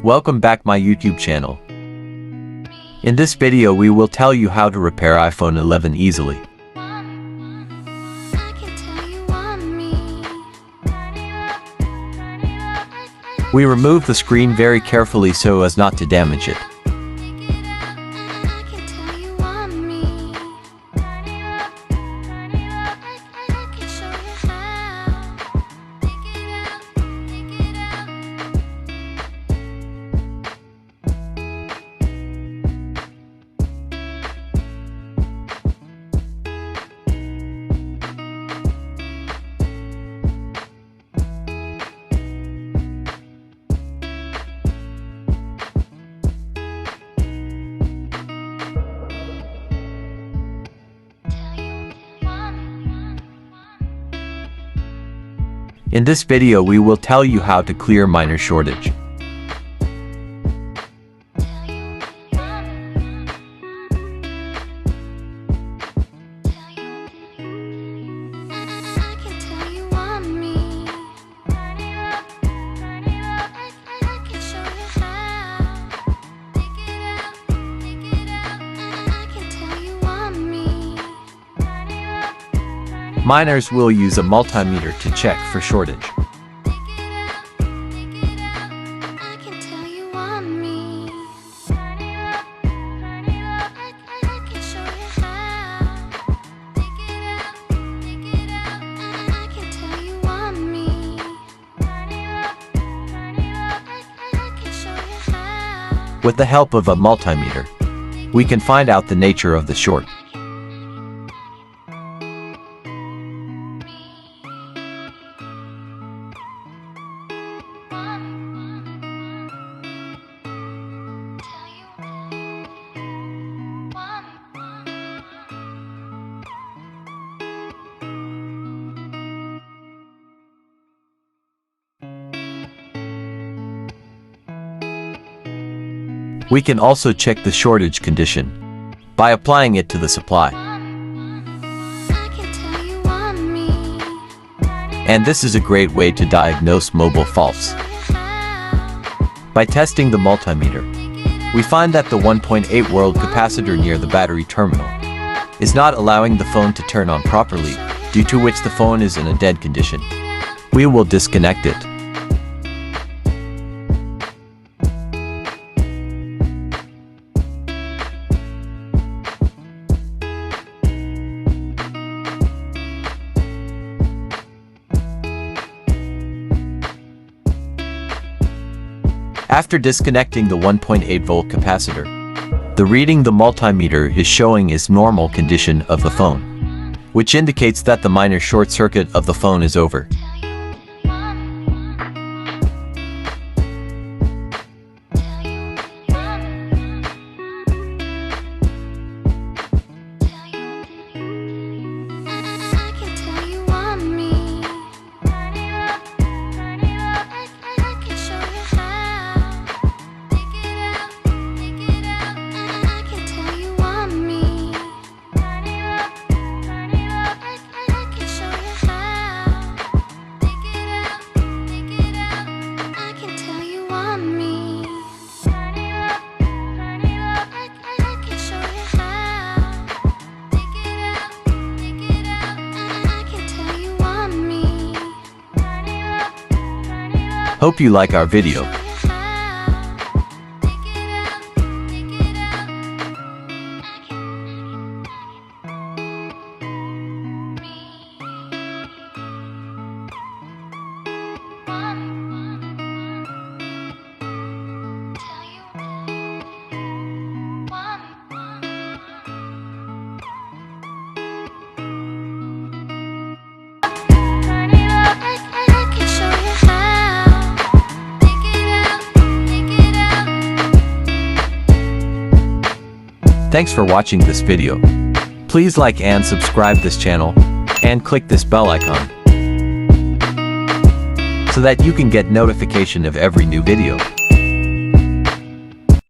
Welcome back my YouTube channel. In this video we will tell you how to repair iPhone 11 easily. We remove the screen very carefully so as not to damage it. In this video we will tell you how to clear minor shortage. Miners will use a multimeter to check for shortage. With the help of a multimeter, we can find out the nature of the short. We can also check the shortage condition by applying it to the supply. And this is a great way to diagnose mobile faults. By testing the multimeter, we find that the 1.8 volt capacitor near the battery terminal is not allowing the phone to turn on properly, due to which the phone is in a dead condition. We will disconnect it. After disconnecting the 1.8 volt capacitor, the reading the multimeter is showing is normal condition of the phone, which indicates that the minor short circuit of the phone is over. Hope you like our video. Thanks for watching this video. Please like and subscribe this channel, and click this bell icon, so that you can get notification of every new video.